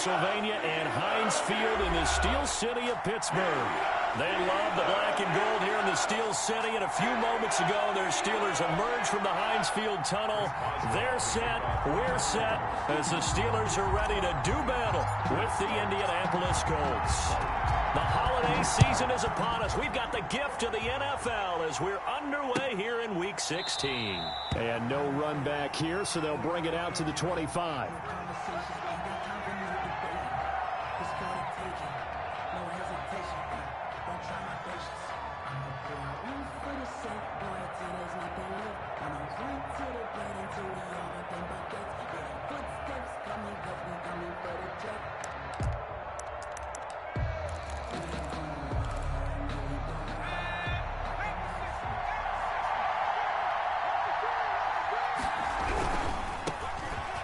Pennsylvania, and Heinz Field in the Steel City of Pittsburgh. They love the black and gold here in the Steel City, and a few moments ago, their Steelers emerged from the Heinz Field tunnel. They're set, we're set, as the Steelers are ready to do battle with the Indianapolis Colts. The holiday season is upon us. We've got the gift of the NFL as we're underway here in Week 16. And no run back here, so they'll bring it out to the 25.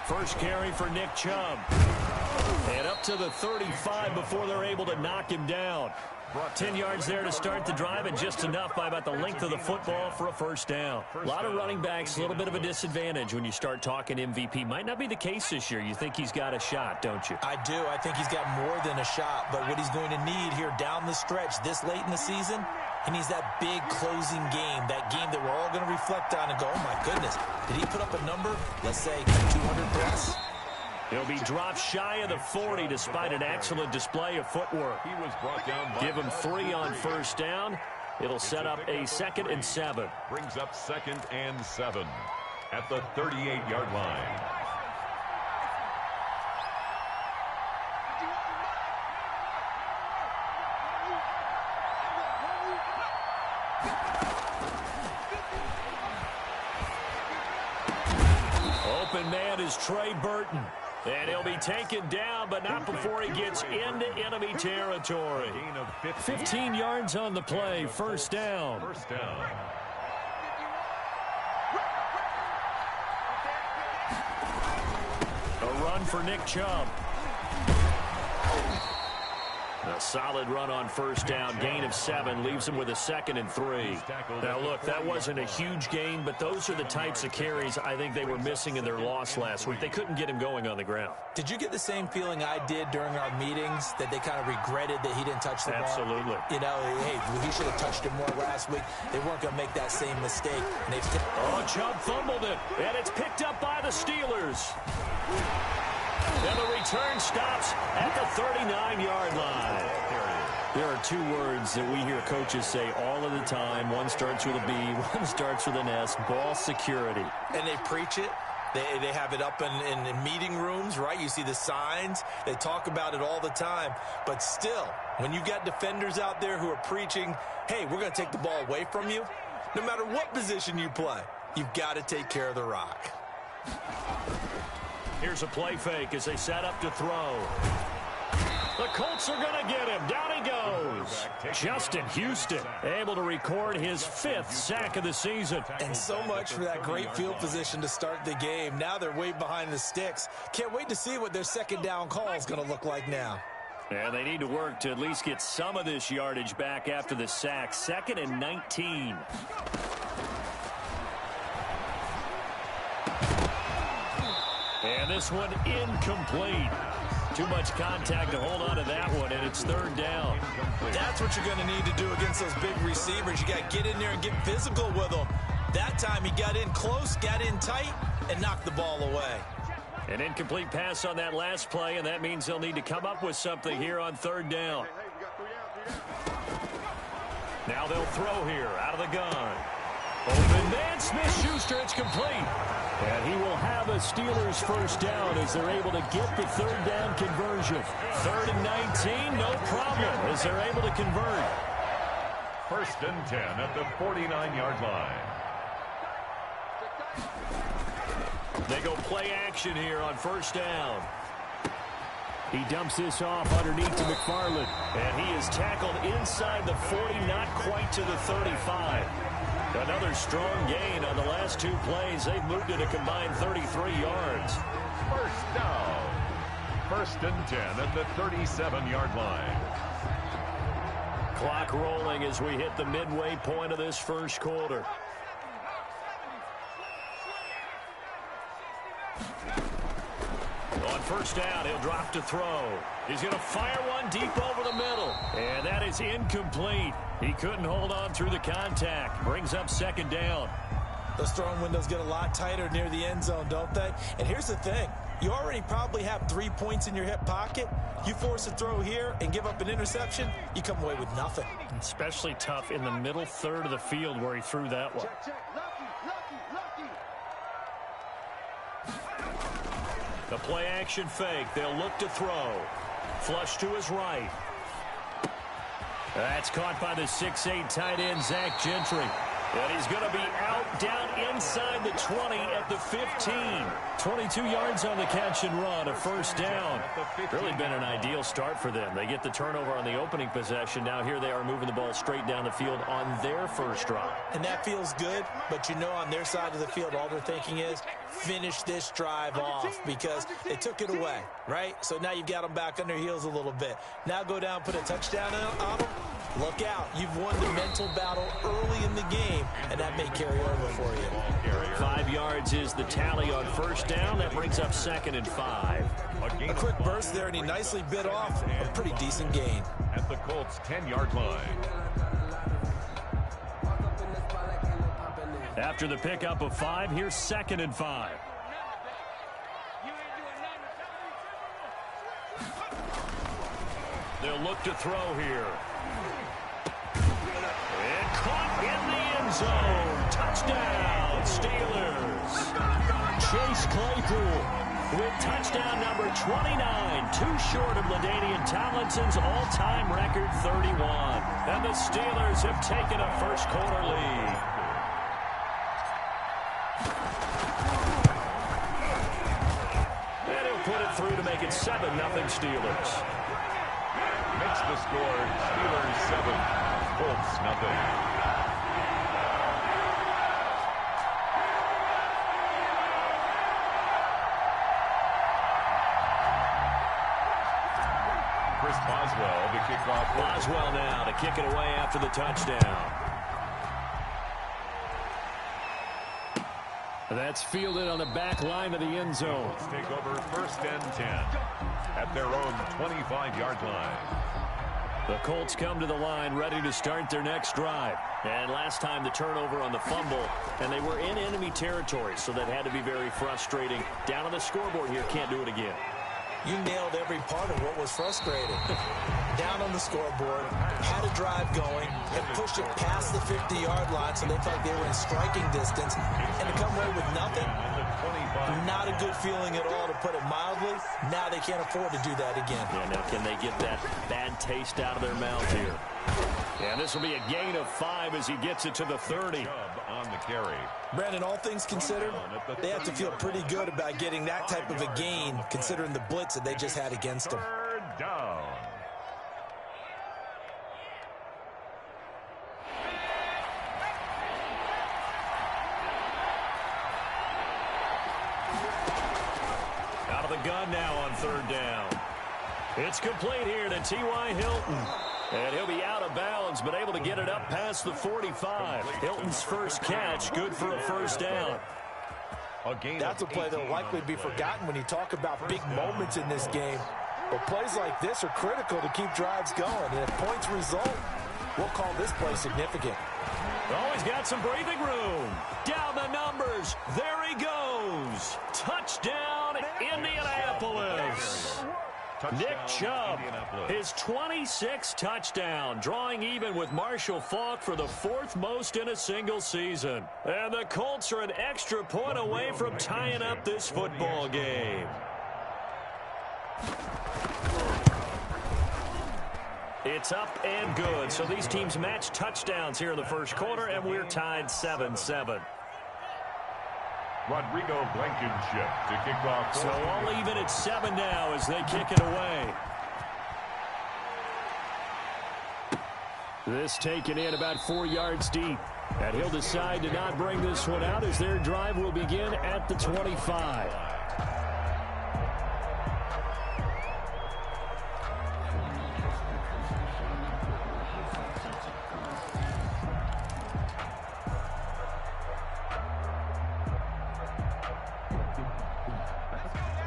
First carry for Nick Chubb. And up to the 35 before they're able to knock him down. 10 yards there to start the drive, and just enough by about the length of the football for a first down. A lot of running backs, a little bit of a disadvantage when you start talking MVP. Might not be the case this year. You think he's got a shot, don't you? I do. I think he's got more than a shot. But what he's going to need here down the stretch this late in the season, he needs that big closing game, that game that we're all going to reflect on and go, oh, my goodness, did he put up a number, let's say, 200 plus? He'll be dropped shy of the 40 despite an excellent display of footwork. He was brought down. Give him 3 on first down. It'll set up a 2nd and 7. Brings up 2nd and 7 at the 38-yard line. Open man is Trey Burton. And he'll be taken down, but not before he gets into enemy territory. 15 yards on the play, first down. First down. A run for Nick Chubb. A solid run on first down. Gain of 7 leaves him with a 2nd and 3. Now, look, that wasn't a huge gain, but those are the types of carries I think they were missing in their loss last week. They couldn't get him going on the ground. Did you get the same feeling I did during our meetings, that they kind of regretted that he didn't touch the ball? Absolutely. You know, hey, he should have touched it more last week. They weren't going to make that same mistake. And Chubb fumbled it, and it's picked up by the Steelers. And the return stops at the 39-yard line. There are 2 words that we hear coaches say all of the time. One starts with a B, one starts with an S, ball security. And they preach it. They have it up in meeting rooms, right? You see the signs. They talk about it all the time. But still, when you got defenders out there who are preaching, hey, we're going to take the ball away from you, no matter what position you play, you've got to take care of the rock. Here's a play fake as they set up to throw. The Colts are going to get him. Down he goes. Justin Houston able to record his 5th sack of the season. And so much for that great field position to start the game. Now they're way behind the sticks. Can't wait to see what their second down call is going to look like now. And they need to work to at least get some of this yardage back after the sack. 2nd and 19. And this one incomplete. Too much contact to hold on to that one, and it's 3rd down. That's what you're going to need to do against those big receivers. You got to get in there and get physical with them. That time he got in close, got in tight, and knocked the ball away. An incomplete pass on that last play, and that means they'll need to come up with something here on 3rd down. Now they'll throw here out of the gun. Open man, Smith-Schuster, it's complete. And he will have a Steelers first down as they're able to get the 3rd down conversion. 3rd and 19, no problem as they're able to convert. 1st and 10 at the 49-yard line. They go play action here on first down. He dumps this off underneath to McFarland. And he is tackled inside the 40, not quite to the 35. Another strong gain on the last 2 plays. They've moved it a combined 33 yards. First down. 1st and 10 at the 37-yard line. Clock rolling as we hit the midway point of this first quarter. On first down. He'll drop to throw. He's going to fire one deep over the middle. And that is incomplete. He couldn't hold on through the contact. Brings up second down. Those throwing windows get a lot tighter near the end zone, don't they? And here's the thing. You already probably have 3 points in your hip pocket. You force a throw here and give up an interception, you come away with nothing. Especially tough in the middle third of the field where he threw that one. The play action fake. They'll look to throw. Flush to his right. That's caught by the 6'8" tight end, Zach Gentry. And he's going to be out down inside the 20 at the 15. 22 yards on the catch and run, a first down. Really been an ideal start for them. They get the turnover on the opening possession. Now here they are moving the ball straight down the field on their first drive. And that feels good, but you know on their side of the field, all they're thinking is finish this drive off because they took it away, right? So now you've got them back on their heels a little bit. Now go down, put a touchdown on them. Look out. You've won the mental battle early in the game, and that may carry over for you. 5 yards is the tally on first down. That brings up 2nd and 5. A quick burst there, and he nicely bit off a pretty decent gain. At the Colts' 10-yard line. After the pickup of 5, here's 2nd and 5. They'll look to throw here. And caught in the end zone. Touchdown, Steelers. Chase Claypool with touchdown number 29. Too short of LaDainian Tomlinson's all-time record 31. And the Steelers have taken a first-quarter lead. And he'll put it through to make it 7-0 Steelers. Makes the score Steelers 7. Colts nothing. Chris Boswell to kick off. Boswell now to kick it away after the touchdown. That's fielded on the back line of the end zone. Colts take over 1st and 10 at their own 25-yard line. The Colts come to the line ready to start their next drive. And last time the turnover on the fumble, and they were in enemy territory, so that had to be very frustrating. Down on the scoreboard here, can't do it again. You nailed every part of what was frustrating. Down on the scoreboard, had a drive going, and pushed it past the 50-yard line so they felt they were in striking distance, and to come away with nothing, not a good feeling at all, to put it mildly. Now they can't afford to do that again. Yeah, now can they get that bad taste out of their mouth here? And this will be a gain of 5 as he gets it to the 30. On the carry. Brandon, all things considered, they have to feel pretty good about getting that type of a gain, considering the blitz that they just had against them. 3rd down. Out of the gun now on 3rd down. It's complete here to T.Y. Hilton. And he'll be out of bounds, but able to get it up past the 45. Hilton's first catch, good for a first down. That's a play that will likely be forgotten when you talk about big moments in this game. But plays like this are critical to keep drives going. And if points result, we'll call this play significant. Oh, he's got some breathing room. Down the numbers. There he goes. Touchdown, Indianapolis. Nick Chubb, his 26th touchdown, drawing even with Marshall Faulk for the 4th most in a single season. And the Colts are an extra point away from tying up this football game. It's up and good. So these teams match touchdowns here in the first quarter, and we're tied 7-7. Rodrigo Blankenship to kick off. So all even at 7 now as they kick it away. This taken in about 4 yards deep. And he'll decide to not bring this one out as their drive will begin at the 25.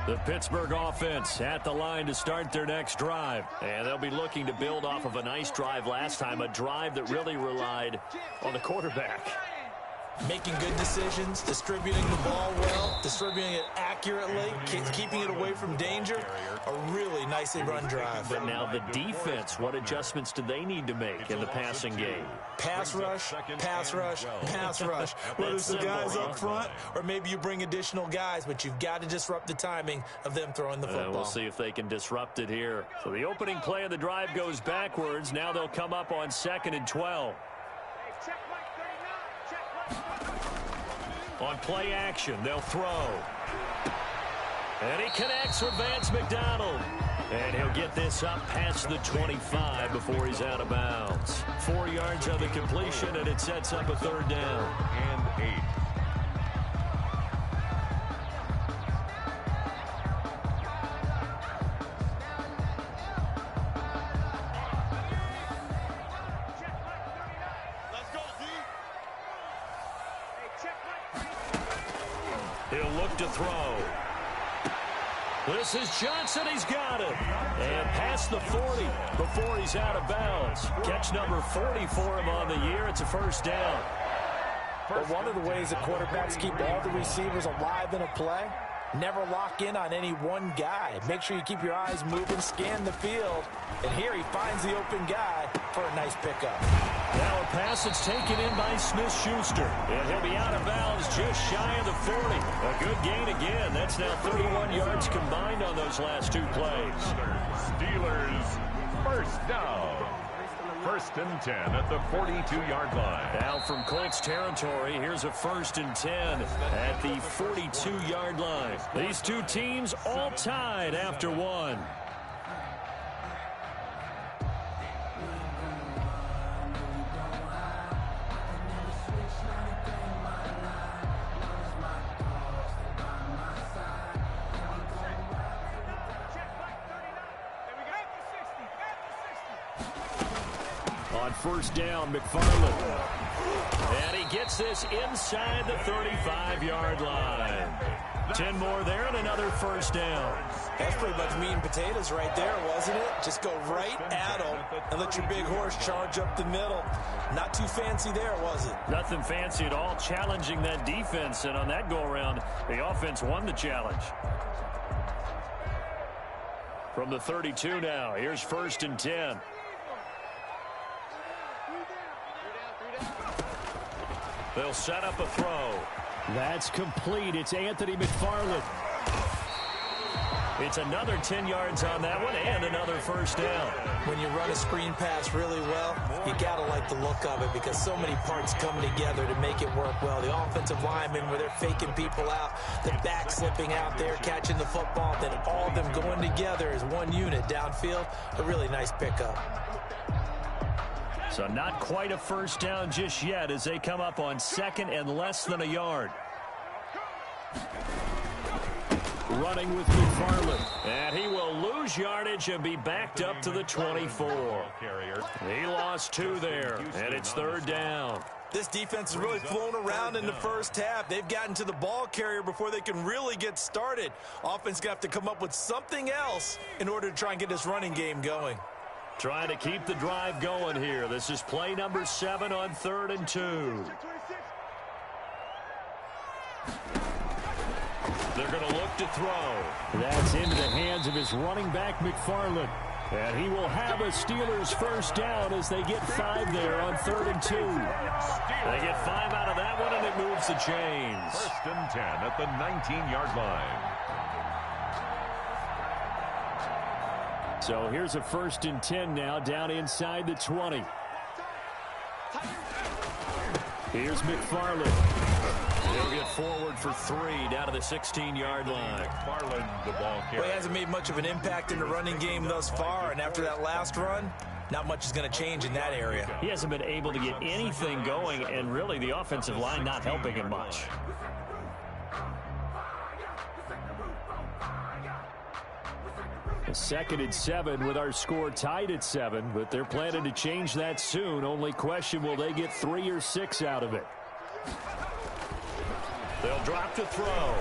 The Pittsburgh offense at the line to start their next drive. And they'll be looking to build off of a nice drive last time, a drive that really relied on the quarterback. Making good decisions, distributing the ball well, distributing it accurately, keeping it away from danger. A really nicely run drive. But now the defense, what adjustments do they need to make in the passing game? Pass rush, pass rush, pass rush. Whether it's the guys up front or maybe you bring additional guys, but you've got to disrupt the timing of them throwing the football. We'll see if they can disrupt it here. So the opening play of the drive goes backwards. Now they'll come up on 2nd and 12. On play action, they'll throw. And he connects with Vance McDonald. And he'll get this up past the 25 before he's out of bounds. 4 yards on the completion, and it sets up a 3rd down. And 8. He'll look to throw. This is Johnson. He's got it. And past the 40 before he's out of bounds. Catch number 40 for him on the year. It's a 1st down. But one of the ways that quarterbacks keep all the receivers alive in a play, never lock in on any one guy. Make sure you keep your eyes moving, scan the field. And here he finds the open guy for a nice pickup. Now a pass that's taken in by Smith-Schuster. And he'll be out of bounds just shy of the 40. A good gain again. That's now 31 yards combined on those last 2 plays. Steelers 1st down. 1st and 10 at the 42-yard line. Now from Colts territory, here's a 1st and 10 at the 42-yard line. These two teams all tied after 1. On 1st down, McFarland. And he gets this inside the 35-yard line. 10 more there and another 1st down. That's pretty much meat and potatoes right there, wasn't it? Just go right at them and let your big horse charge up the middle. Not too fancy there, was it? Nothing fancy at all, challenging that defense. And on that go-around, the offense won the challenge. From the 32 now, here's 1st and 10. They'll set up a throw. That's complete. It's Anthony McFarland. It's another 10 yards on that one and another 1st down. When you run a screen pass really well, you got to like the look of it because so many parts come together to make it work well. The offensive linemen where they're faking people out, the back slipping out there, catching the football, then all of them going together as one unit downfield. A really nice pickup. So not quite a 1st down just yet as they come up on 2nd and less than a yard. Running with McFarland. And he will lose yardage and be backed up to the 24. He lost 2 there, and it's 3rd down. This defense has really flown around in the 1st half. They've gotten to the ball carrier before they can really get started. Offense going to have to come up with something else in order to try and get this running game going. Trying to keep the drive going here. This is play number 7 on 3rd and 2. They're going to look to throw. That's into the hands of his running back, McFarland. And he will have a Steelers 1st down as they get 5 there on 3rd and 2. They get 5 out of that one, and it moves the chains. 1st and 10 at the 19-yard line. So here's a 1st and 10 now down inside the 20. Here's McFarland. He'll get forward for 3 down to the 16-yard line. McFarland, the ball carrier. Well, he hasn't made much of an impact in the running game thus far, and after that last run, not much is going to change in that area. He hasn't been able to get anything going, and really the offensive line not helping him much. A 2nd and 7 with our score tied at 7, but they're planning to change that soon. Only question, will they get 3 or 6 out of it? They'll drop to throw.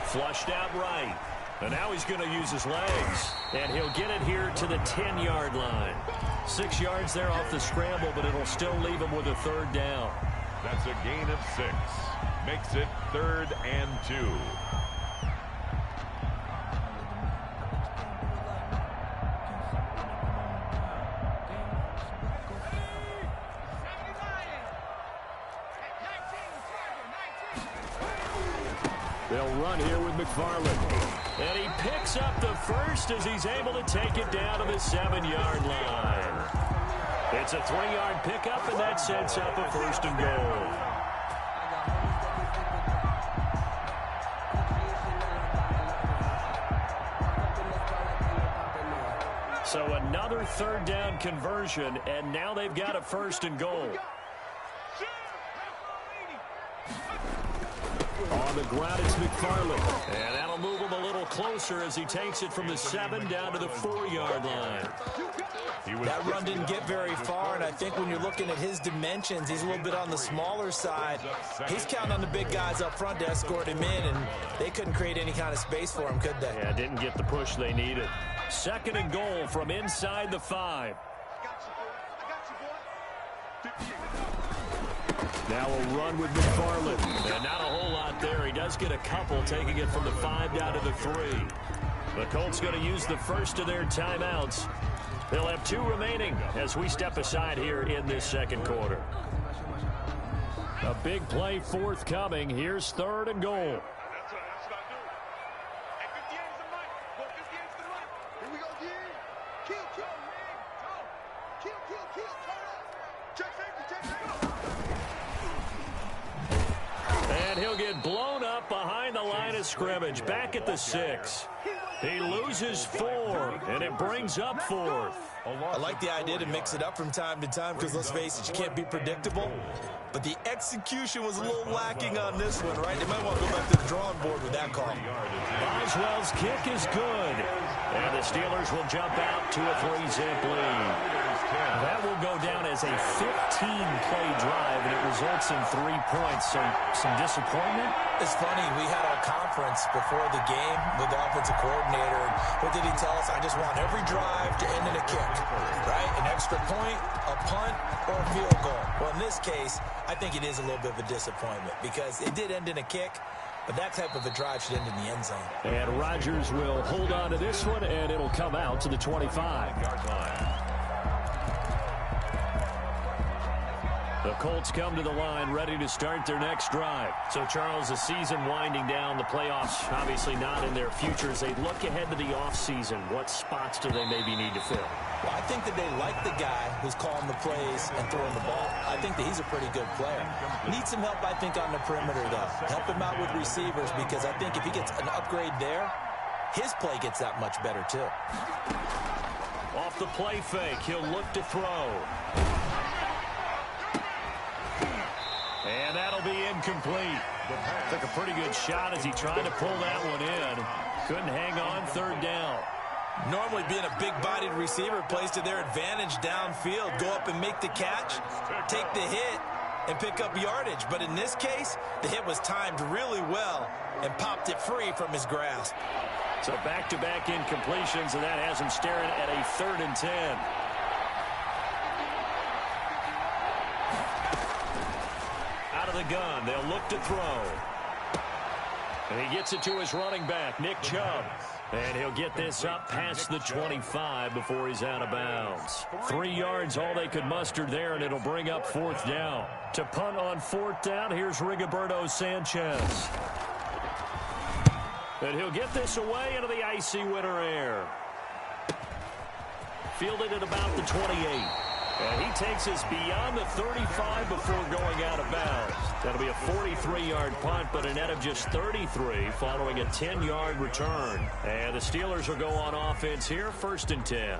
Flushed out right. And now he's going to use his legs. And he'll get it here to the 10-yard line. 6 yards there off the scramble, but it'll still leave him with a third down. That's a gain of 6. Makes it 3rd and 2. They'll run here with McFarland. And he picks up the first as he's able to take it down to the 7-yard line. It's a 3-yard pickup, and that sets up a 1st and goal. So another 3rd down conversion, and now they've got a 1st and goal. On the ground, it's McFarland. And that'll move him a little closer as he takes it from the 7 down to the 4-yard line. That run didn't get very far, and I think when you're looking at his dimensions, he's a little bit on the smaller side. He's counting on the big guys up front to escort him in, and they couldn't create any kind of space for him, could they? Yeah, didn't get the push they needed. 2nd and goal from inside the 5. Now a run with McFarland. And not a whole lot there. He does get a couple, taking it from the 5 down to the 3. The Colts going to use the first of their timeouts. They'll have 2 remaining as we step aside here in this 2nd quarter. A big play forthcoming. Here's 3rd and goal. And he'll get blown up behind the line of scrimmage. Back at the 6. He loses 4, and it brings up 4th. I like the idea to mix it up from time to time because, let's face it, you can't be predictable. But the execution was a little lacking on this one, right? They might want to go back to the drawing board with that call. Boswell's kick is good. And the Steelers will jump out to a 3-zip lead. That will go down as a 15-play drive, and it results in 3 points. So some disappointment? It's funny. We had our conference before the game with the offensive coordinator. And what did he tell us? I just want every drive to end in a kick, right? An extra point, a punt, or a field goal. Well, in this case, I think it is a little bit of a disappointment because it did end in a kick. But that type of a drive should end in the end zone. And Rodgers will hold on to this one, and it'll come out to the 25-yard line. The Colts come to the line ready to start their next drive. So, Charles, the season winding down, the playoffs obviously not in their future. As they look ahead to the offseason, what spots do they maybe need to fill? Well, I think that they like the guy who's calling the plays and throwing the ball. I think that he's a pretty good player. Needs some help, I think, on the perimeter, though. Help him out with receivers because I think if he gets an upgrade there, his play gets that much better, too. Off the play fake, he'll look to throw. And that'll be incomplete. Took a pretty good shot as he tried to pull that one in. Couldn't hang on 3rd down. Normally being a big-bodied receiver plays to their advantage downfield. Go up and make the catch, take the hit, and pick up yardage. But in this case, the hit was timed really well and popped it free from his grasp. So back-to-back incompletions, and that has him staring at a 3rd and 10. Out of the gun, they'll look to throw. And he gets it to his running back, Nick Chubb. And he'll get this up past the 25 before he's out of bounds. 3 yards, all they could muster there, and it'll bring up 4th down. To punt on 4th down, here's Rigoberto Sanchez. And he'll get this away into the icy winter air. Fielded at about the 28. And he takes us beyond the 35 before going out of bounds. That'll be a 43-yard punt, but a net of just 33 following a 10-yard return. And the Steelers will go on offense here, 1st and 10.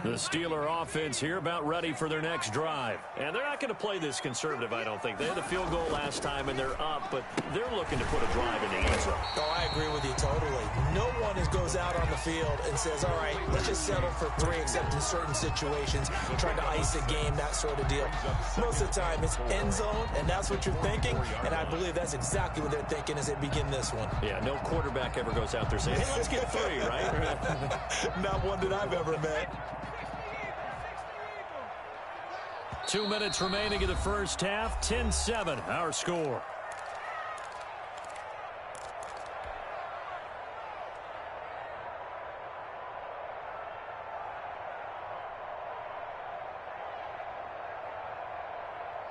The The Steeler offense here about ready for their next drive. And they're not going to play this conservative, I don't think. They had the field goal last time, and they're up, but they're looking to put a drive in the end zone. Oh, I agree with you totally. No one goes out on the field and says, all right, let's just settle for 3, except in certain situations, trying to ice a game, that sort of deal. Most of the time, it's end zone, and that's what you're thinking, and I believe that's exactly what they're thinking as they begin this one. Yeah, no quarterback ever goes out there saying, hey, let's get 3, right? Not one that I've ever met. 2 minutes remaining in the first half. 10-7, our score.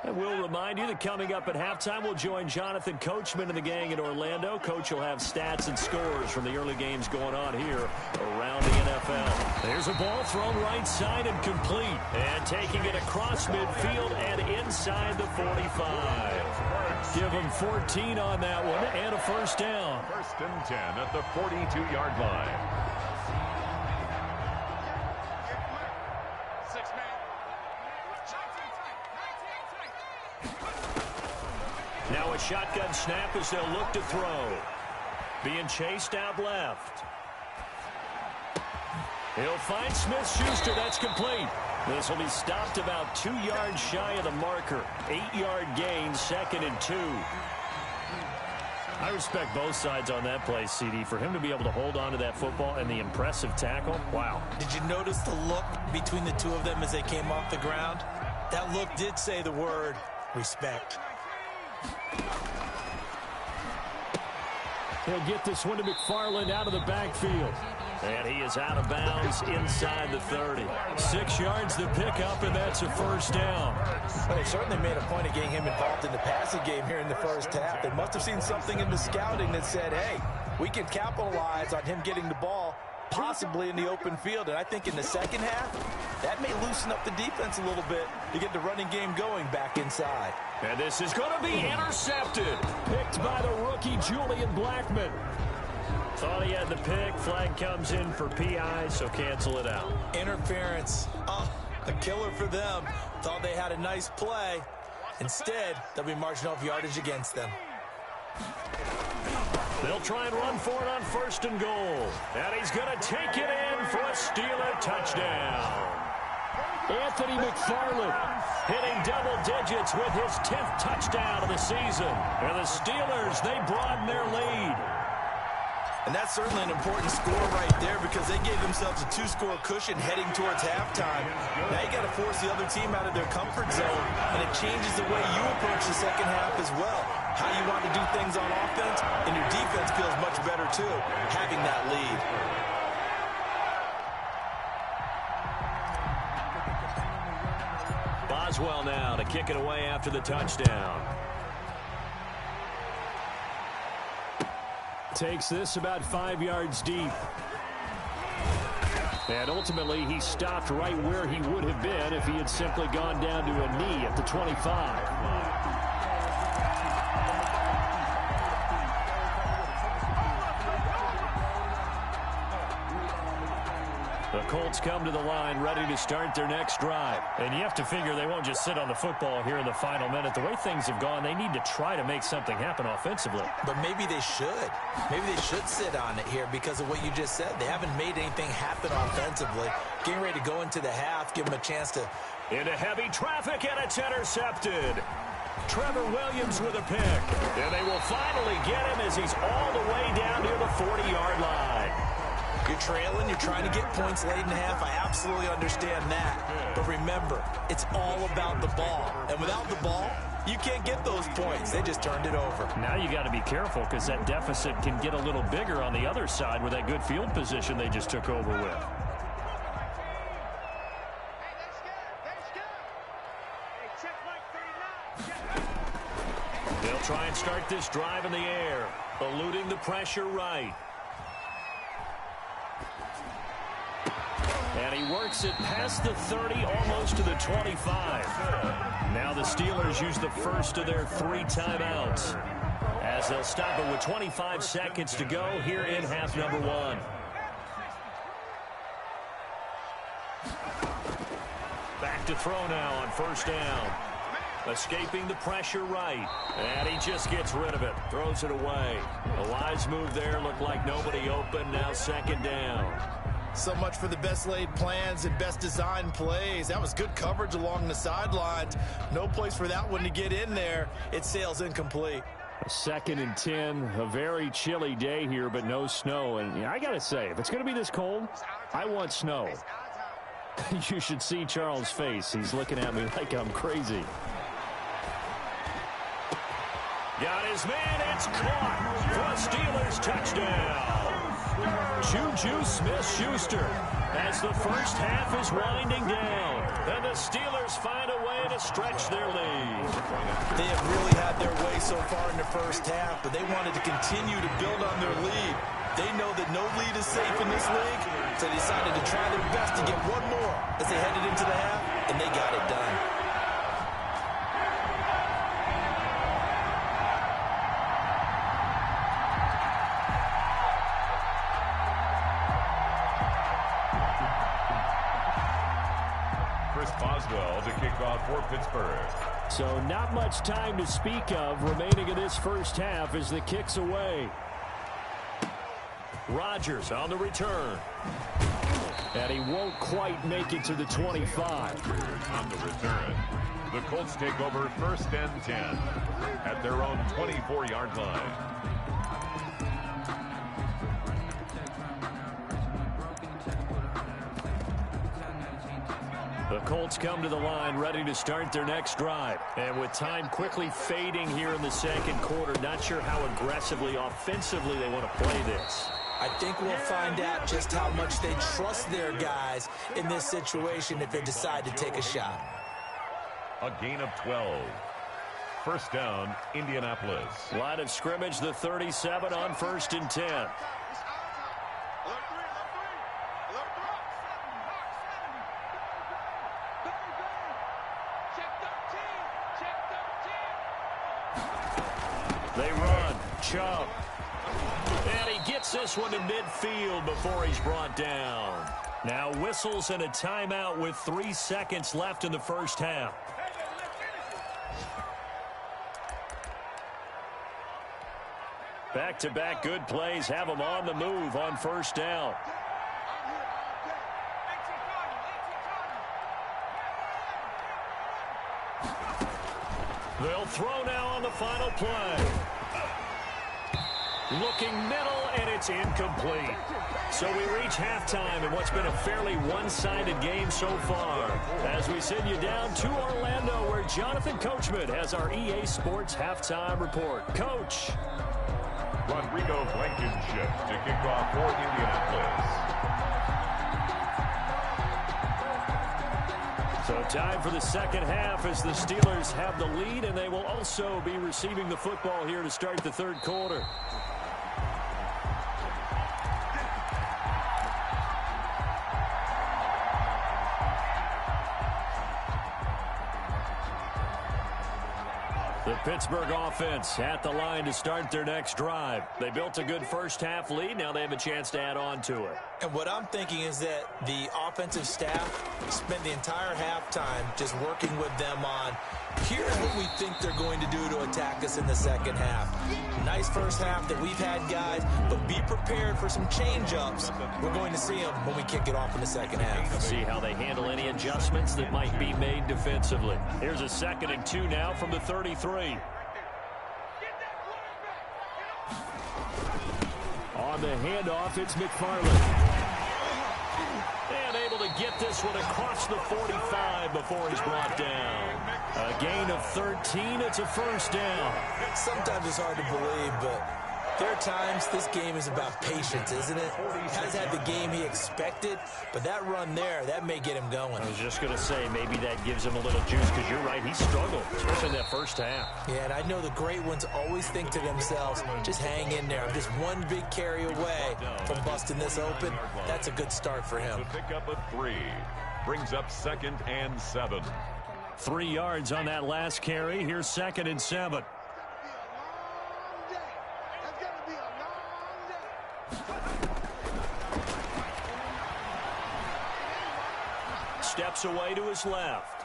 And we'll remind you that coming up at halftime, we'll join Jonathan Coachman and the gang in Orlando. Coach will have stats and scores from the early games going on here around the NFL. There's a ball thrown right side and complete. And taking it across midfield and inside the 45. Give him 14 on that one and a first down. 1st and 10 at the 42-yard line. Now a shotgun snap as they'll look to throw. Being chased out left. He'll find Smith-Schuster. That's complete. This will be stopped about 2 yards shy of the marker. 8-yard gain, 2nd and 2. I respect both sides on that play, CD. For him to be able to hold on to that football and the impressive tackle, wow. Did you notice the look between the two of them as they came off the ground? That look did say the word respect. He'll get this one to McFarland out of the backfield. And he is out of bounds inside the 30. 6 yards to pick up, and that's a first down. Well, they certainly made a point of getting him involved in the passing game here in the first half. They must have seen something in the scouting that said, hey, we can capitalize on him getting the ball, possibly in the open field. And I think in the second half, that may loosen up the defense a little bit to get the running game going back inside. And this is going to be intercepted. Picked by the rookie, Julian Blackmon. Thought he had the pick. Flag comes in for PI, so cancel it out. Interference. Oh, a killer for them. Thought they had a nice play. Instead, they'll be marching off yardage against them. They'll try and run for it on 1st and goal. And he's going to take it in for a Steeler touchdown. Anthony McFarland hitting double digits with his 10th touchdown of the season. And the Steelers, they broaden their lead. And that's certainly an important score right there because they gave themselves a 2-score cushion heading towards halftime. Now you got to force the other team out of their comfort zone, and it changes the way you approach the second half as well. How you want to do things on offense, and your defense feels much better too, having that lead. Boswell now to kick it away after the touchdown. Takes this about 5 yards deep. And ultimately, he stopped right where he would have been if he had simply gone down to a knee at the 25. The Colts come to the line ready to start their next drive. And you have to figure they won't just sit on the football here in the final minute. The way things have gone, they need to try to make something happen offensively. But maybe they should. Maybe they should sit on it here because of what you just said. They haven't made anything happen offensively. Getting ready to go into the half, give them a chance to... Into heavy traffic, and it's intercepted. Trevor Williams with a pick. And they will finally get him as he's all the way down near the 40-yard line. You're trailing, you're trying to get points late in the half. I absolutely understand that. But remember, it's all about the ball. And without the ball, you can't get those points. They just turned it over. Now you got to be careful because that deficit can get a little bigger on the other side with that good field position they just took over with. They'll try and start this drive in the air, eluding the pressure right. And he works it past the 30, almost to the 25. Now the Steelers use the first of their 3 timeouts as they'll stop it with 25 seconds to go here in half number 1. back to throw now on first down. Escaping the pressure right. And he just gets rid of it. Throws it away. A wise move there. Looked like nobody open. Now second down. So much for the best laid plans and best designed plays. That was good coverage along the sidelines. No place for that one to get in there. It sails incomplete. Second and 10. A very chilly day here, but no snow. And I got to say, if it's going to be this cold, I want snow. You should see Charles' face. He's looking at me like I'm crazy. Got his man. It's caught for a Steelers touchdown. Juju Smith-Schuster as the first half is winding down. And the Steelers find a way to stretch their lead. They have really had their way so far in the first half, but they wanted to continue to build on their lead. They know that no lead is safe in this league, so they decided to try their best to get one more as they headed into the half, and they got it done. Boswell to kick off for Pittsburgh. So not much time to speak of remaining in this first half as the kick's away. Rodgers on the return. And he won't quite make it to the 25. On the return, the Colts take over first and 10 at their own 24-yard line. The Colts come to the line ready to start their next drive. And with time quickly fading here in the second quarter, not sure how aggressively, offensively they want to play this. I think we'll find out just how much they trust their guys in this situation if they decide to take a shot. A gain of 12. First down, Indianapolis. Line of scrimmage, the 37 on first and 10. They run. Chubb. And he gets this one to midfield before he's brought down. Now whistles and a timeout with 3 seconds left in the first half. Back-to-back good plays have them on the move on first down. They'll throw now on the final play. Looking middle, and it's incomplete. So we reach halftime in what's been a fairly one-sided game so far. As we send you down to Orlando, where Jonathan Coachman has our EA Sports halftime report. Coach. Rodrigo Blankenship to kick off for Indianapolis. So time for the second half as the Steelers have the lead, and they will also be receiving the football here to start the third quarter. The Pittsburgh offense at the line to start their next drive. They built a good first half lead. Now they have a chance to add on to it. And what I'm thinking is that the offensive staff spent the entire halftime just working with them on, here's what we think they're going to do to attack us in the second half. Nice first half that we've had, guys, but be prepared for some change-ups. We're going to see them when we kick it off in the second half. See how they handle any adjustments that might be made defensively. Here's a 2nd and 2 now from the 33. On the handoff, it's McFarland. And able to get this one across the 45 before he's brought down. A gain of 13. It's a first down. Sometimes it's hard to believe, but there are times this game is about patience, isn't it? Has had the game he expected, but that run there, that may get him going. I was just going to say, maybe that gives him a little juice, because you're right, he struggled, especially in that first half. Yeah, and I know the great ones always think to themselves, just hang in there. I'm just one big carry away from busting this open. That's a good start for him. To pick up a 3. Brings up 2nd and 7. 3 yards on that last carry. Here's 2nd and 7. steps away to his left.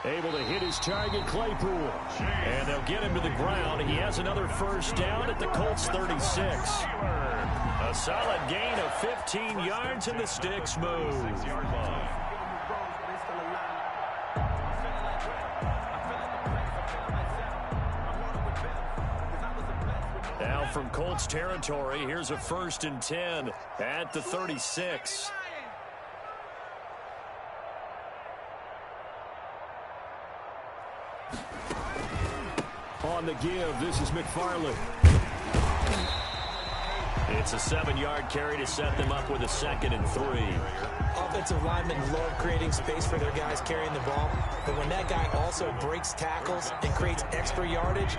Able to hit his target, Claypool. And they'll get him to the ground. He has another first down at the Colts 36. A solid gain of 15 yards, and the sticks move. 6-yard line. Now from Colts territory, here's a 1st and 10 at the 36. On the give, this is McFarland. It's a 7-yard carry to set them up with a 2nd and 3. Offensive linemen love creating space for their guys carrying the ball, but when that guy also breaks tackles and creates extra yardage,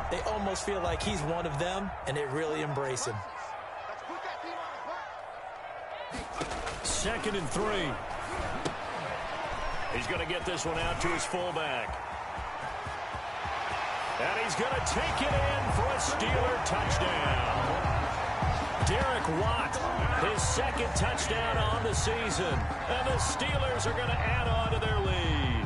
they almost feel like he's one of them, and they really embrace him. 2nd and 3. He's going to get this one out to his fullback. And he's going to take it in for a Steeler touchdown. Derek Watt, his 2nd touchdown on the season. And the Steelers are going to add on to their lead.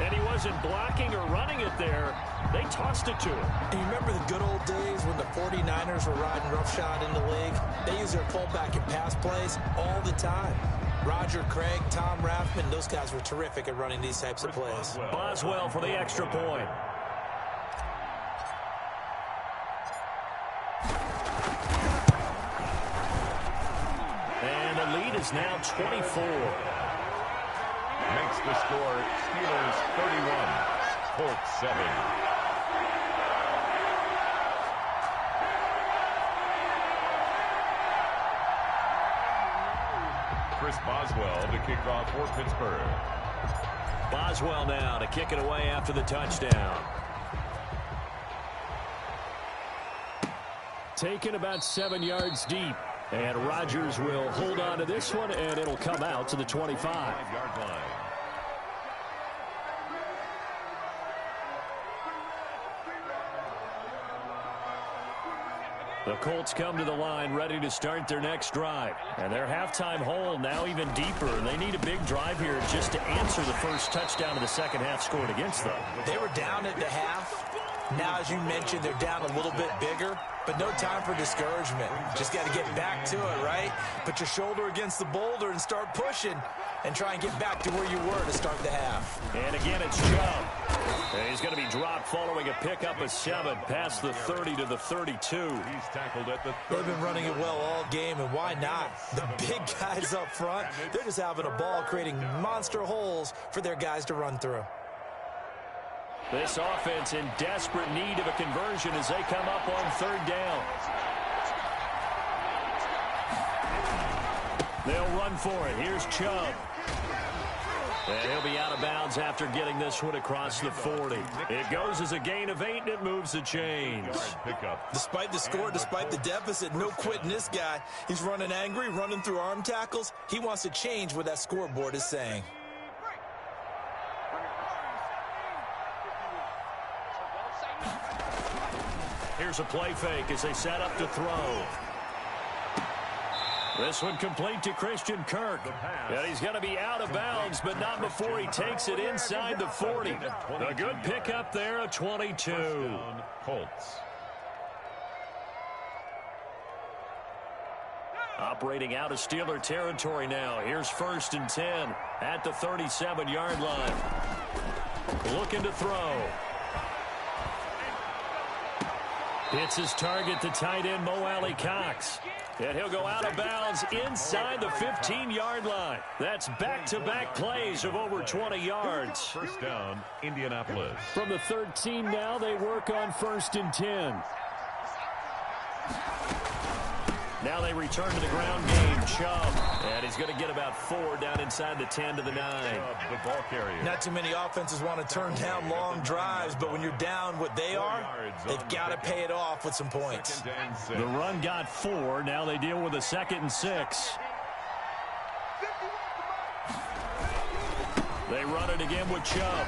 And he wasn't blocking or running it there. They tossed it to him. And you remember the good old days when the 49ers were riding roughshod in the league? They used their fullback in pass plays all the time. Roger Craig, Tom Rathman, those guys were terrific at running these types of plays. Boswell for the extra point. And the lead is now 24. Makes the score Steelers 31, Colts 7. Chris Boswell to kick off for Pittsburgh. Boswell now to kick it away after the touchdown. Taken about 7 yards deep. And Rodgers will hold on to this one, and it'll come out to the 25. 5-yard line. The Colts come to the line ready to start their next drive. And their halftime hole now even deeper. They need a big drive here just to answer the first touchdown of the second half scored against them. They were down at the half. Now, as you mentioned, they're down a little bit bigger, but no time for discouragement. Just got to get back to it, right? Put your shoulder against the boulder and start pushing and try and get back to where you were to start the half. And again, it's Chubb. And he's going to be dropped following a pickup of 7 past the 30 to the 32. He's tackled at the 30. They've been running it well all game, and why not? The big guys up front, they're just having a ball creating monster holes for their guys to run through. This offense in desperate need of a conversion as they come up on 3rd down. They'll run for it. Here's Chubb. And he'll be out of bounds after getting this one across the 40. It goes as a gain of 8, and it moves the chains. Despite the score, despite the deficit, no quitting this guy. He's running angry, running through arm tackles. He wants to change what that scoreboard is saying. Here's a play fake as they set up to throw. This one complete to Christian Kirk. And he's going to be out of bounds, but not before he takes it inside the 40. A good pickup there, a 22. Colts. Operating out of Steeler territory now. Here's 1st and 10 at the 37-yard line. Looking to throw. Hits his target, the tight end, Mo Alley Cox. And he'll go out of bounds inside the 15-yard line. That's back-to-back plays of over 20 yards. First down, Indianapolis. From the 13 now, they work on 1st and 10. Now they return to the ground game. Chubb. And he's going to get about 4 down inside the 10 to the 9. The ball carrier. Not too many offenses want to turn down long drives, but when you're down what they are, they've got to pay it off with some points. The run got 4. Now they deal with a 2nd and 6. They run it again with Chubb.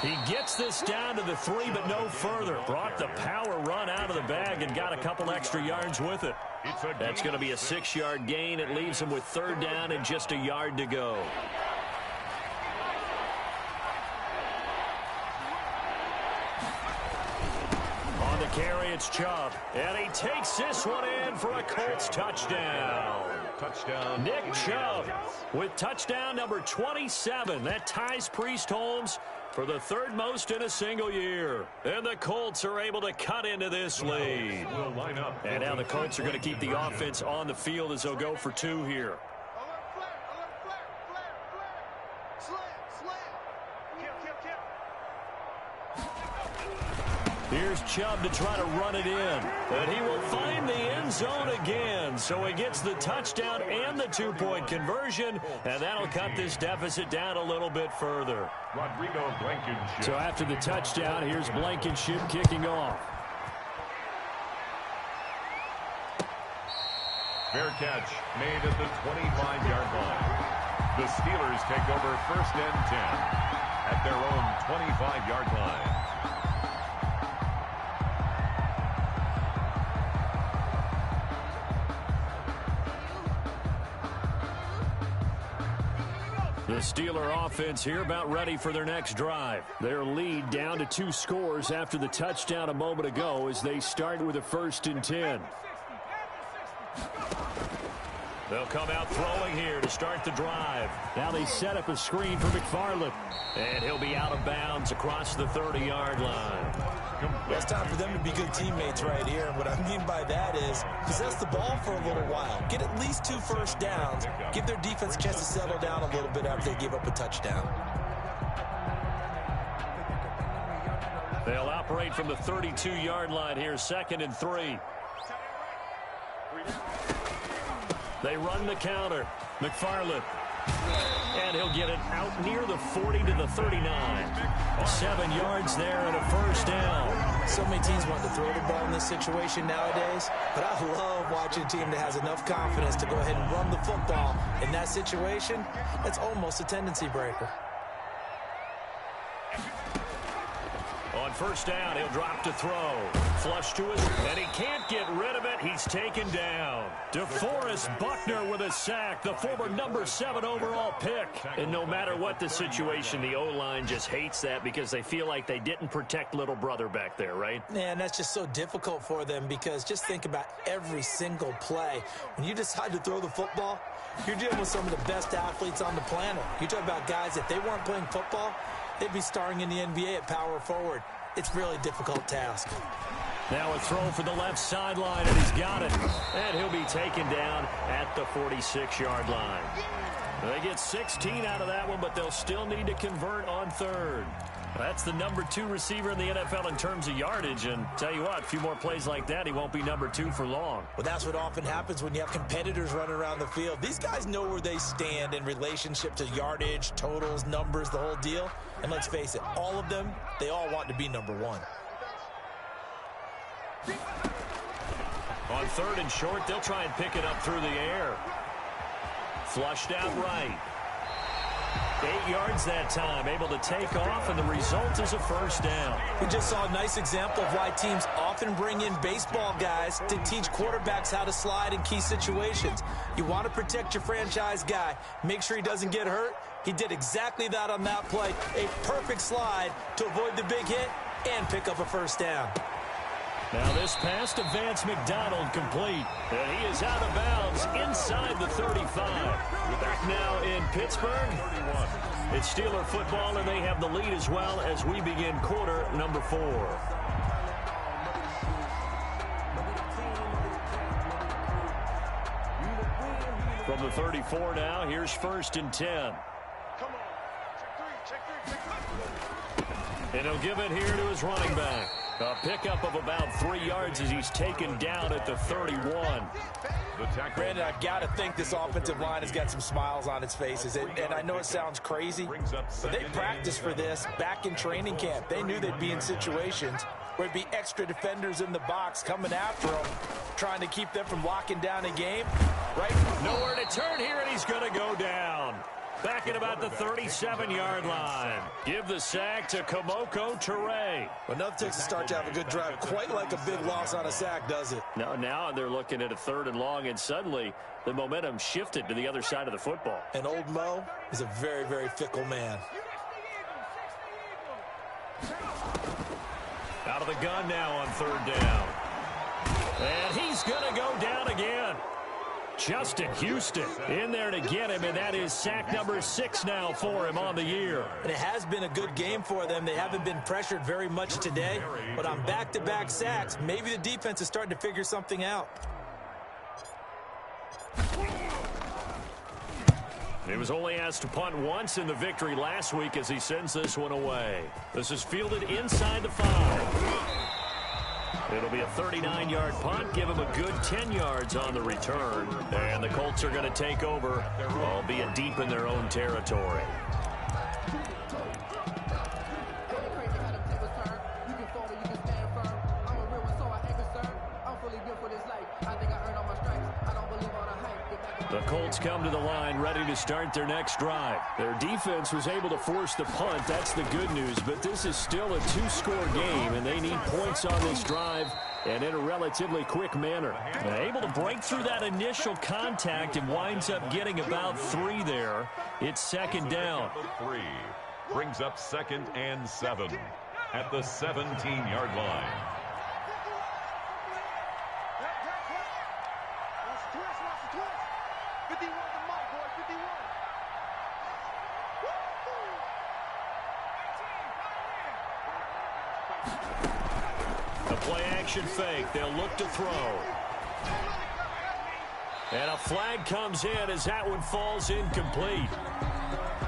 He gets this down to the 3, but no further. Brought the power run out of the bag and got a couple extra yards with it. That's going to be a 6-yard gain. It leaves him with 3rd down and just a yard to go. On the carry, it's Chubb. And he takes this one in for a Colts touchdown. Touchdown. Nick Chubb with touchdown number 27. That ties Priest Holmes for the 3rd most in a single year. And the Colts are able to cut into this lead. And now the Colts are going to keep the offense on the field as they'll go for 2 here. Here's Chubb to try to run it in. And he will find the end zone again. So he gets the touchdown and the 2-point conversion. And that'll cut this deficit down a little bit further. Rodrigo Blankenship. So after the touchdown, here's Blankenship kicking off. Fair catch made at the 25-yard line. The Steelers take over 1st and 10 at their own 25-yard line. The Steeler offense here about ready for their next drive. Their lead down to 2 scores after the touchdown a moment ago as they start with a 1st and 10. They'll come out throwing here to start the drive. Now they set up a screen for McFarland. And he'll be out of bounds across the 30-yard line. It's time for them to be good teammates right here. And what I mean by that is possess the ball for a little while. Get at least 2 first downs. Give their defense a chance to settle down a little bit after they give up a touchdown. They'll operate from the 32-yard line here, 2nd and 3. They run the counter. McFarland. And he'll get it out near the 40 to the 39. 7 yards there and a 1st down. So many teams want to throw the ball in this situation nowadays, but I love watching a team that has enough confidence to go ahead and run the football. In that situation, that's almost a tendency breaker. On 1st down, he'll drop to throw. Flush to his, and he can't get rid of it. He's taken down. DeForest Buckner with a sack, the former number 7 overall pick. And no matter what the situation, the O-line just hates that because they feel like they didn't protect little brother back there, right? Man, that's just so difficult for them because just think about every single play. When you decide to throw the football, you're dealing with some of the best athletes on the planet. You talk about guys, if they weren't playing football, they'd be starring in the NBA at power forward. It's really a difficult task. Now a throw for the left sideline, and he's got it. And he'll be taken down at the 46-yard line. They get 16 out of that one, but they'll still need to convert on 3rd. That's the number 2 receiver in the NFL in terms of yardage. And tell you what, a few more plays like that, he won't be number 2 for long. Well, that's what often happens when you have competitors running around the field. These guys know where they stand in relationship to yardage, totals, numbers, the whole deal. And let's face it, all of them, they all want to be number 1. On 3rd and short, they'll try and pick it up through the air. Flushed out right. 8 yards that time, able to take off, and the result is a 1st down. We just saw a nice example of why teams often bring in baseball guys to teach quarterbacks how to slide in key situations. You want to protect your franchise guy. Make sure he doesn't get hurt. He did exactly that on that play. A perfect slide to avoid the big hit and pick up a 1st down. Now this pass to Vance McDonald complete. And he is out of bounds inside the 35. Back now in Pittsburgh. It's Steeler football, and they have the lead as well as we begin quarter number 4. From the 34 now, here's 1st and 10. And he'll give it here to his running back. A pickup of about 3 yards as he's taken down at the 31. Brandon, I've got to think this offensive line has got some smiles on its faces. And I know it sounds crazy, but they practiced for this back in training camp. They knew they'd be in situations where it'd be extra defenders in the box coming after them, trying to keep them from locking down a game. Right? Nowhere to turn here, and he's going to go down. Back at about the 37-yard line. Give the sack to Komoko Toure. Well, nothing takes a start to have a good drive. Quite like a big loss on a sack, does it? Now they're looking at a 3rd and long, and suddenly the momentum shifted to the other side of the football. And old Mo is a very, very fickle man. Out of the gun now on 3rd down. And he's going to go down again. Justin Houston in there to get him, and that is sack number 6 now for him on the year. And it has been a good game for them. They haven't been pressured very much today, but on back-to-back sacks, maybe the defense is starting to figure something out. He was only asked to punt once in the victory last week as he sends this one away. This is fielded inside the 5. It'll be a 39-yard punt. Give him a good 10 yards on the return. And the Colts are going to take over, albeit deep in their own territory. The Colts come to the line ready to start their next drive. Their defense was able to force the punt. That's the good news. But this is still a 2-score game, and they need points on this drive and in a relatively quick manner. Able to break through that initial contact and winds up getting about 3 there. It's 2nd down. 3 brings up 2nd and 7 at the 17-yard line. Play-action fake. They'll look to throw. And a flag comes in as that one falls incomplete.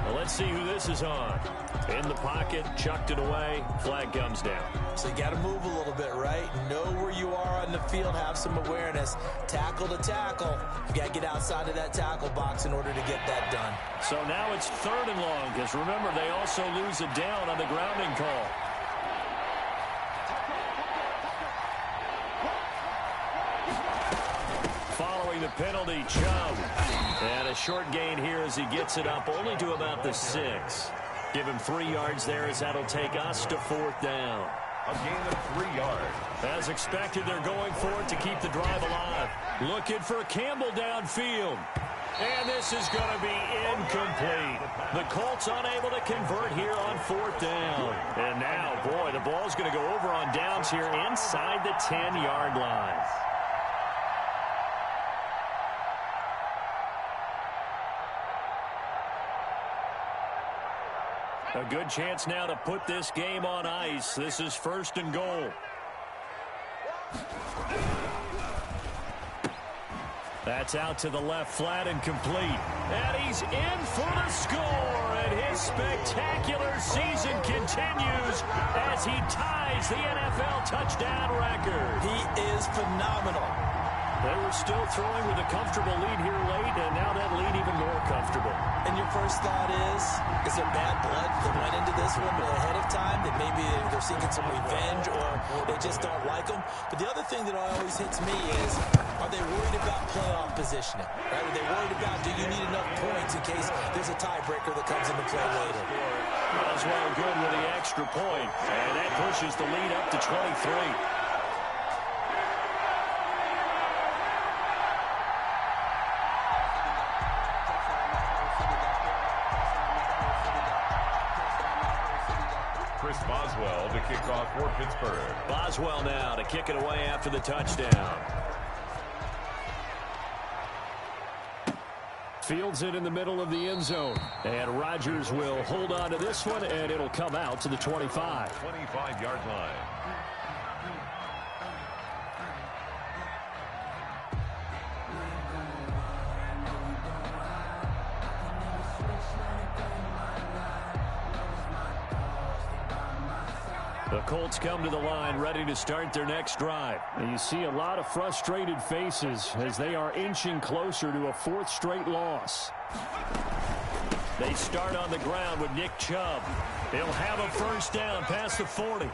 Well, let's see who this is on. In the pocket, chucked it away. Flag comes down. So you got to move a little bit, right? Know where you are on the field. Have some awareness. Tackle to tackle. You got to get outside of that tackle box in order to get that done. So now it's 3rd and long, because remember, they also lose a down on the grounding call. The penalty, Chubb. And a short gain here as he gets it up only to about the 6. Give him 3 yards there as that'll take us to 4th down. A gain of 3 yards. As expected, they're going for it to keep the drive alive. Looking for Campbell downfield. And this is going to be incomplete. The Colts unable to convert here on 4th down. And now, boy, the ball's going to go over on downs here inside the 10-yard line. A good chance now to put this game on ice. This is 1st and goal. That's out to the left, flat and complete. And he's in for the score. And his spectacular season continues as he ties the NFL touchdown record. He is phenomenal. They were still throwing with a comfortable lead here late, and now that lead even more comfortable. And your first thought is there bad blood that went into this one ahead of time, that maybe they're seeking some revenge or they just don't like them? But the other thing that always hits me is, are they worried about playoff positioning? Right? Are they worried about, do you need enough points in case there's a tiebreaker that comes into play later? Boswell good with the extra point, and that pushes the lead up to 23. Boswell to kick off for Pittsburgh. Boswell now to kick it away after the touchdown. Fields it in the middle of the end zone. And Rodgers will hold on to this one, and it'll come out to the 25. 25-yard line. The Colts come to the line ready to start their next drive. And you see a lot of frustrated faces as they are inching closer to a 4th straight loss. They start on the ground with Nick Chubb. He'll have a first down past the 40.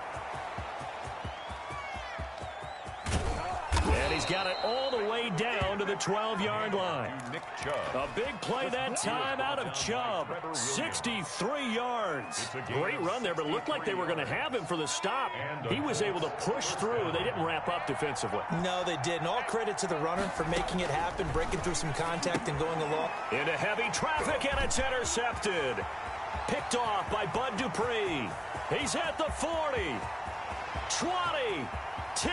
And he's got it all the way down to the 12-yard line. Nick Chubb. A big play that time out of Chubb. 63 yards. Great run there, but it looked like they were going to have him for the stop. He was able to push through. They didn't wrap up defensively. No, they didn't. All credit to the runner for making it happen, breaking through some contact and going along. Into heavy traffic, and it's intercepted. Picked off by Bud Dupree. He's at the 40, 20, 10,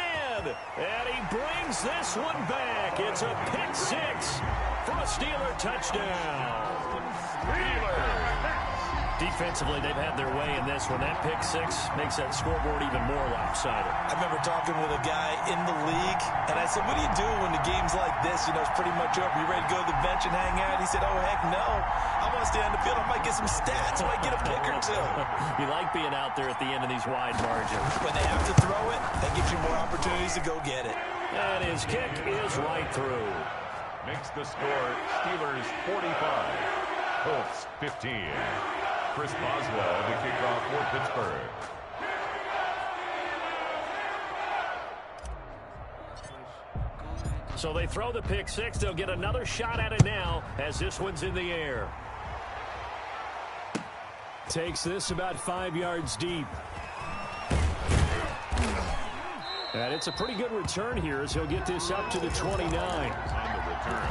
and he brings this one back. It's a pick six for a Steeler touchdown. Defensively, they've had their way in this one. That pick six makes that scoreboard even more lopsided. I remember talking with a guy in the league, and I said, what do you do when the game's like this? You know, it's pretty much over. You ready to go to the bench and hang out? He said, oh, heck no. I want to stay on the field. I might get some stats. I might get a pick or two. You like being out there at the end of these wide margins. When they have to throw it, that gives you more opportunities to go get it. And his kick is right through. Makes the score Steelers 45, Colts 15. Chris Boswell to kick off for Pittsburgh. So they throw the pick six. They'll get another shot at it now as this one's in the air. Takes this about 5 yards deep. And it's a pretty good return here as he'll get this up to the 29. On the return,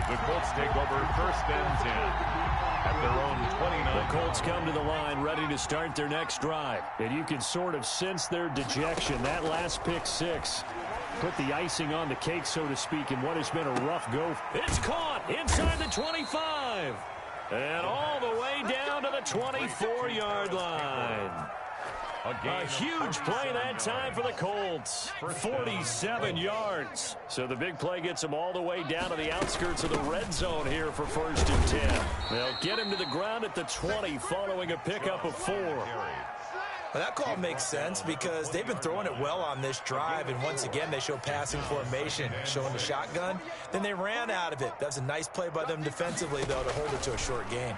the Colts take over first and 10. At their own 29. The Colts come to the line ready to start their next drive. And you can sort of sense their dejection. That last pick six put the icing on the cake, so to speak, in what has been a rough go. It's caught inside the 25. And all the way down to the 24-yard line. A huge play that time for the Colts. 47 yards. So the big play gets them all the way down to the outskirts of the red zone here for first and 10. They'll get him to the ground at the 20 following a pickup of 4. Well, that call makes sense because they've been throwing it well on this drive, and once again they show passing formation, showing the shotgun. Then they ran out of it. That's a nice play by them defensively, though, to hold it to a short game.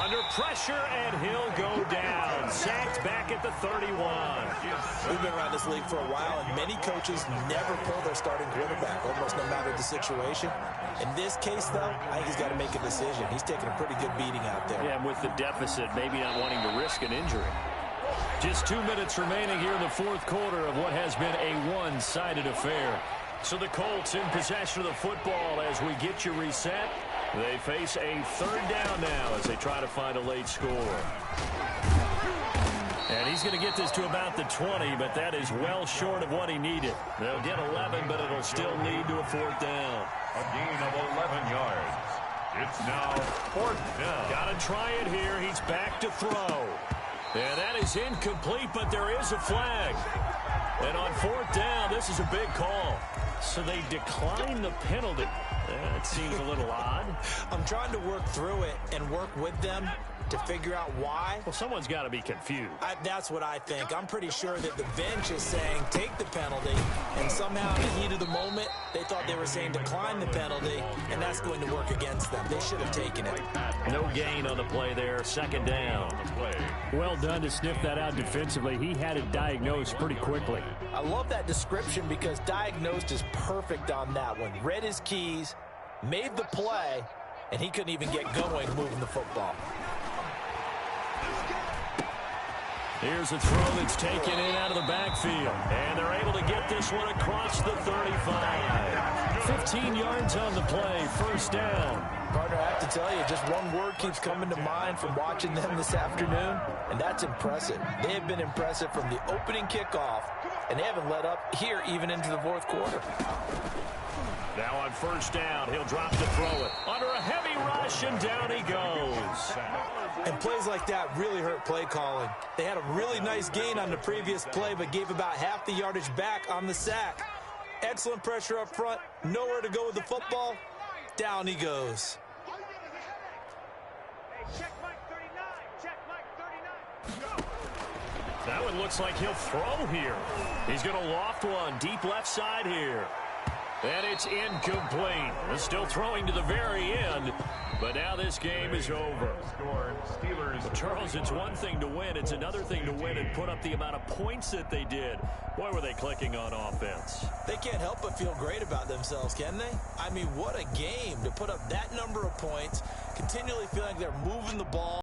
Under pressure, and he'll go down. Sacked back at the 31. We've been around this league for a while, and many coaches never pull their starting quarterback, almost no matter the situation. In this case, though, I think he's got to make a decision. He's taking a pretty good beating out there. Yeah, and with the deficit, maybe not wanting to risk an injury. Just 2 minutes remaining here in the fourth quarter of what has been a one-sided affair. So the Colts in possession of the football as we get you reset. They face a third down now as they try to find a late score. And he's going to get this to about the 20, but that is well short of what he needed. They'll get 11, but it'll still lead to a fourth down. A gain of 11 yards. It's now fourth down. Got to try it here. He's back to throw. And that is incomplete, but there is a flag. And on fourth down, this is a big call. So they decline the penalty. That seems a little odd. I'm trying to work through it and work with them to figure out why. Well, someone's got to be confused. That's what I think. I'm pretty sure that the bench is saying take the penalty, and somehow in the heat of the moment, they thought they were saying decline the penalty, and that's going to work against them. They should have taken it. No gain on the play there. Second down. Well done to sniff that out defensively. He had it diagnosed pretty quickly. I love that description because diagnosed is perfect on that one. Read his keys, made the play, and he couldn't even get going moving the football. Here's a throw that's taken in out of the backfield. And they're able to get this one across the 35. 15 yards on the play. First down. Partner, I have to tell you, just one word keeps coming to mind from watching them this afternoon, and that's impressive. They have been impressive from the opening kickoff, and they haven't let up here even into the fourth quarter. Now on first down, he'll drop to throw it. Under a heavy rush, and down he goes. And plays like that really hurt play calling. They had a really nice gain on the previous play, but gave about half the yardage back on the sack. Excellent pressure up front. Nowhere to go with the football. Down he goes. That one looks like he'll throw here. He's going to loft one deep left side here. And it's incomplete. Still throwing to the very end, but now this game is over. Well, Charles, it's one thing to win. It's another thing to win and put up the amount of points that they did. Boy, were they clicking on offense. They can't help but feel great about themselves, can they? I mean, what a game to put up that number of points, continually feeling like they're moving the ball.